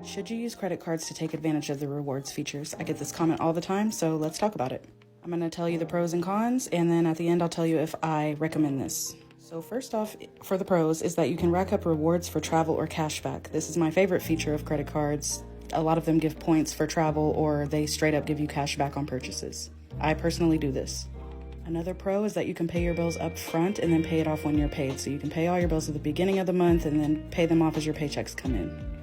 Should you use credit cards to take advantage of the rewards features? I get this comment all the time, so let's talk about it. I'm going to tell you the pros and cons, and then at the end I'll tell you if I recommend this. So first off, for the pros is that you can rack up rewards for travel or cashback. This is my favorite feature of credit cards. A lot of them give points for travel, or they straight up give you cash back on purchases. I personally do this. Another pro is that you can pay your bills up front and then pay it off when you're paid. So you can pay all your bills at the beginning of the month and then pay them off as your paychecks come in.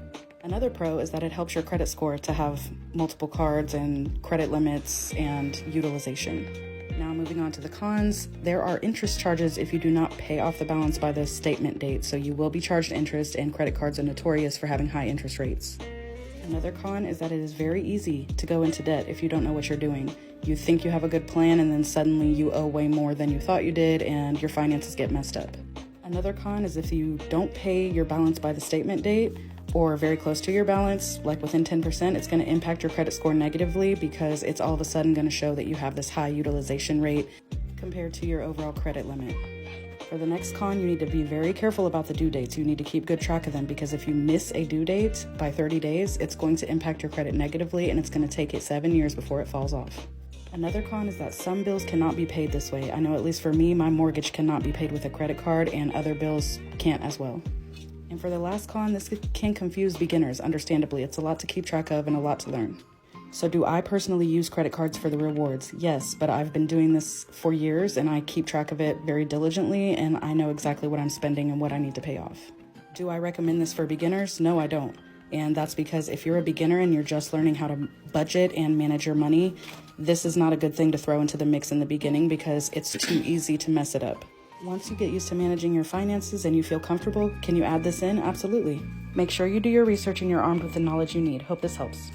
Another pro is that it helps your credit score to have multiple cards and credit limits and utilization. Now moving on to the cons, there are interest charges if you do not pay off the balance by the statement date, so you will be charged interest, and credit cards are notorious for having high interest rates. Another con is that it is very easy to go into debt if you don't know what you're doing. You think you have a good plan and then suddenly you owe way more than you thought you did and your finances get messed up. Another con is if you don't pay your balance by the statement date, or very close to your balance, like within 10%, it's going to impact your credit score negatively because it's all of a sudden going to show that you have this high utilization rate compared to your overall credit limit. For the next con, you need to be very careful about the due dates. You need to keep good track of them because if you miss a due date by 30 days, it's going to impact your credit negatively and it's going to take it 7 years before it falls off. Another con is that some bills cannot be paid this way. I know at least for me, my mortgage cannot be paid with a credit card and other bills can't as well. And for the last con, this can confuse beginners, understandably. It's a lot to keep track of and a lot to learn. So do I personally use credit cards for the rewards? Yes, but I've been doing this for years and I keep track of it very diligently and I know exactly what I'm spending and what I need to pay off. Do I recommend this for beginners? No, I don't. And that's because if you're a beginner and you're just learning how to budget and manage your money, this is not a good thing to throw into the mix in the beginning because it's too easy to mess it up. Once you get used to managing your finances and you feel comfortable, can you add this in? Absolutely. Make sure you do your research and you're armed with the knowledge you need. Hope this helps.